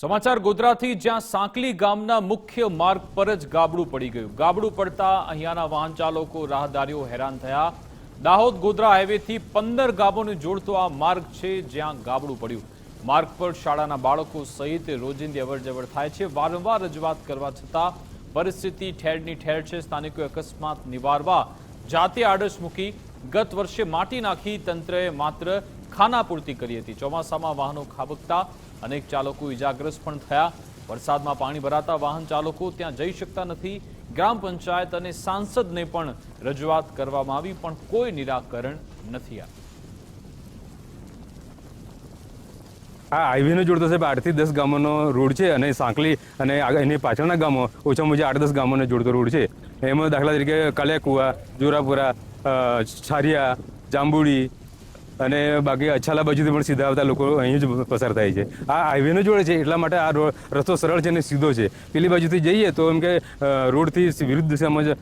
સમાચાર ગોધરાથી, જ્યાં સાંકલી ગામના મુખ્ય માર્ગ પર જ ગાબડું પડી ગયું. ગાબડું પડતા અહીંયાના વાહન ચાલકો રાહદારીઓ હેરાન થયા. દાહોદ ગોધરા હાઈવેથી 15 ગામોને જોડતો આ માર્ગ છે, જ્યાં ગાબડું પડ્યું. માર્ગ પર શાળાના બાળકો સહિત રોજિંદી અવરજવર થાય છે. વારંવાર રજૂઆત કરવા છતાં પરિસ્થિતિ ઠેરની ઠેર છે. સ્થાનિકોએ અકસ્માત નિવારવા જાતે આડશ મૂકી ગત વર્ષે માટી નાખી તંત્રએ માત્ર ખાનાપૂર્તિ કરી હતી. ચોમાસામાં વાહનો ખાબકતા અનેક ચાલકો ઇજાગ્રસ્ત પણ થયા. વરસાદમાં પાણી ભરાતા વાહન ચાલકો ત્યાં જઈ શકતા નથી. ગ્રામ પંચાયત અને સાંસદને પણ રજૂઆત કરવામાં આવી, પણ કોઈ નિરાકરણ નથી આવ્યું. આ હાઈવેને જોડતો સાહેબ 8 થી 10 ગામોનો રોડ છે અને સાંકલી અને એની પાછળના ગામો ઓછામાં ઓછા 8-10 ગામોને જોડતો રોડ છે. એમાં દાખલા તરીકે કાલિયાકુવા, જોરાપુરા, છારિયા, જાંબુડી અને બાકી અછાલા બાજુથી પણ સીધા આવતા લોકો અહીં જ પસાર થાય છે. આ હાઈવેને જોડે છે એટલા માટે આ રસ્તો સરળ છે અને સીધો છે. પેલી બાજુથી જઈએ તો એમ કે રોડથી વિરુદ્ધ દિશામાં જ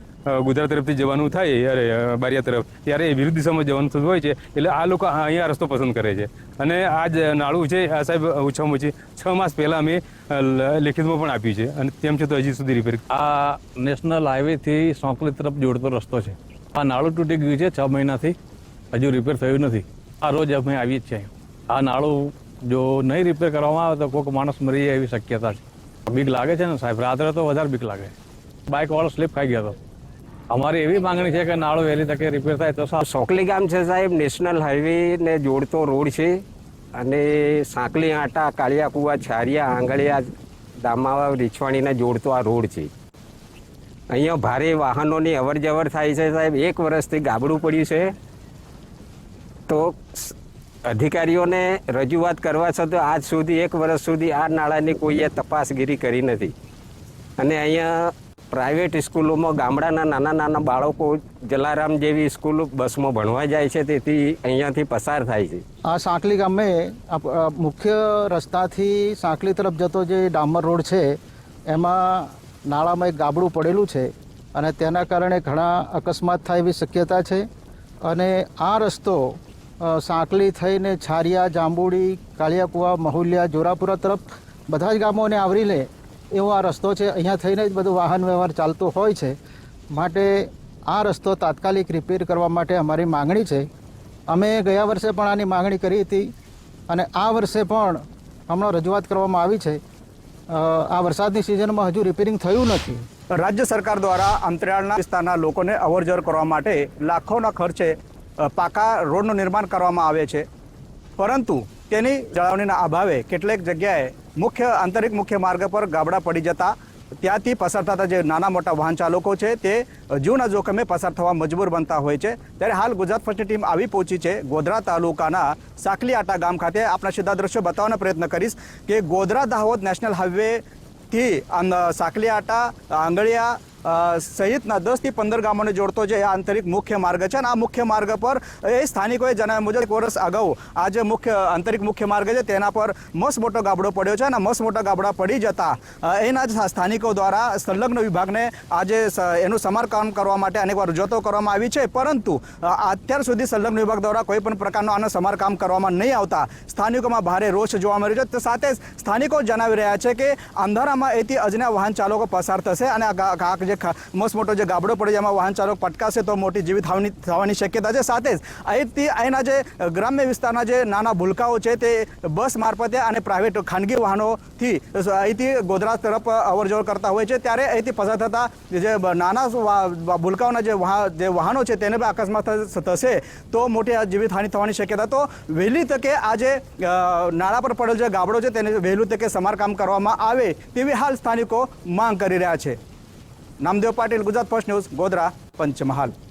ગુજરાત તરફથી જવાનું થાય, બારિયા તરફ, ત્યારે વિરુદ્ધ દિશામાં જવાનું થતું હોય છે. એટલે આ લોકો અહીંયા રસ્તો પસંદ કરે છે. અને આ જ નાળું છે આ સાહેબ ઓછામાં ઓછી 6 માસ પહેલાં અમે લેખિતમાં પણ આપ્યું છે અને તેમ છતાં હજી સુધી રિપેર. આ નેશનલ હાઈવેથી સાંકલી તરફ જોડતો રસ્તો છે. આ નાળું તૂટી ગયું છે 6 મહિનાથી, હજુ રિપેર થયું નથી. આ રોજ અમે આવીએ જ છીએ. આ નાળું જો નહીં રિપેર કરવામાં આવે તો કોઈક માણસ મરી જાય એવી શક્યતા છે. બીક લાગે છે ને સાહેબ, રાત્રે તો વધારે બીક લાગે. બાઇકવાળો સ્લીપ ખાઈ ગયો હતો. અમારી એવી માંગણી છે કે નાળું વહેલી તકે રિપેર થાય તો સારું. સાંકલી ગામ છે સાહેબ, નેશનલ હાઈવે ને જોડતો રોડ છે અને સાંકલી આટા, કાળિયાકુવા, છારિયા, આંગળિયા, દામાવા, રીછવાણીને જોડતો આ રોડ છે. અહીંયા ભારે વાહનોની અવર જવર થાય છે સાહેબ. 1 વર્ષથી ગાબડું પડ્યું છે. તો અધિકારીઓને રજૂઆત કરવા છતાં આજ સુધી 1 વર્ષ સુધી આ નાળાની કોઈએ તપાસગીરી કરી નથી. અને અહીંયા પ્રાઇવેટ સ્કૂલોમાં ગામડાના નાના નાના બાળકો જલારામ જેવી સ્કૂલ બસમાં ભણવા જાય છે, તેથી અહીંયાથી પસાર થાય છે. આ સાંકલી ગામે મુખ્ય રસ્તાથી સાંકલી તરફ જતો જે ડામર રોડ છે એમાં નાળામાં એક ગાબડું પડેલું છે અને તેના કારણે ઘણા અકસ્માત થાય એવી શક્યતા છે. અને આ રસ્તો સાંકલી થઈને છારિયા, જાંબુડી, કાળિયાકુવા, મહુલિયા, જોરાપુરા તરફ બધા જ ગામોને આવરી લે એવો આ રસ્તો છે. અહીંયા થઈને જ બધું વાહન વ્યવહાર ચાલતો હોય છે. માટે આ રસ્તો તાત્કાલિક રિપેર કરવા માટે અમારી માંગણી છે. અમે ગયા વર્ષે પણ આની માંગણી કરી હતી અને આ વર્ષે પણ હમણાં રજૂઆત કરવામાં આવી છે. આ વરસાદની સિઝનમાં હજુ રિપેરિંગ થયું નથી. રાજ્ય સરકાર દ્વારા અંતરિયાળના વિસ્તારના લોકોને અવરજવર કરવા માટે લાખોના ખર્ચે પાકા રોડનું નિર્માણ કરવામાં આવે છે, પરંતુ તેની જાળવણીના અભાવે કેટલીક જગ્યાએ આંતરિક મુખ્ય માર્ગ પર ગાબડા પડી જતા ત્યાંથી પસાર થતા જે નાના મોટા વાહન ચાલકો છે તે જીવના જોખમે પસાર થવા મજબૂર બનતા હોય છે. ત્યારે હાલ ગુજરાત ફર્સ્ટની ટીમ આવી પહોંચી છે ગોધરા તાલુકાના સાંકલી આટા ગામ ખાતે. આપણા સીધા દ્રશ્યો બતાવવાનો પ્રયત્ન કરીશ કે ગોધરા દાહોદ નેશનલ હાઈવેથી સાંકલી આટા, આંગળિયા સહિતના 10 થી 15 ગામોને જોડતો જે આંતરિક મુખ્ય માર્ગ છે અને આ મુખ્ય માર્ગ પર એ સ્થાનિકોએ જણાવ્યા મુજબ 1 વર્ષ અગાઉ આ જે આંતરિક મુખ્ય માર્ગ છે તેના પર મસ્ત મોટો ગાબડો પડ્યો છે અને મસ્ત મોટા ગાબડા પડી જતા એના જ સ્થાનિકો દ્વારા સંલગ્ન વિભાગને આજે એનું સમારકામ કરવા માટે અનેકવાર રજૂઆતો કરવામાં આવી છે, પરંતુ અત્યાર સુધી સંલગ્ન વિભાગ દ્વારા કોઈ પણ પ્રકારનું આનું સમારકામ કરવામાં નહીં આવતા સ્થાનિકોમાં ભારે રોષ જોવા મળ્યો છે. સાથે જ સ્થાનિકો જણાવી રહ્યા છે કે અંધારામાં એથી અજના વાહન ચાલકો પસાર થશે અને આ મસ્ત મોટો જે ગાબડો પડે એમાં વાહન ચાલક પટકાશે તો મોટી જીવિત થવાની શક્યતા છે. સાથે જ અહીંના જે ગ્રામ્ય વિસ્તારના જે નાના ભૂલકાઓ છે તે બસ મારફતે અને પ્રાઇવેટ ખાનગી વાહનોથી અહીંથી ગોધરા તરફ અવરજવર કરતા હોય છે. ત્યારે અહીંથી પસાર થતા જે નાના ભૂલકાઓના જે વાહનો છે તેને પણ અકસ્માત થશે તો મોટી જીવિત હાનિ થવાની શક્યતા. તો વહેલી તકે આ જે નાળા પર પડેલો જે ગાબડો છે તેને વહેલું તકે સમારકામ કરવામાં આવે તેવી હાલ સ્થાનિકો માંગ કરી રહ્યા છે. Namdev Patil, Gujarat first news, Godhra, Panchmahal.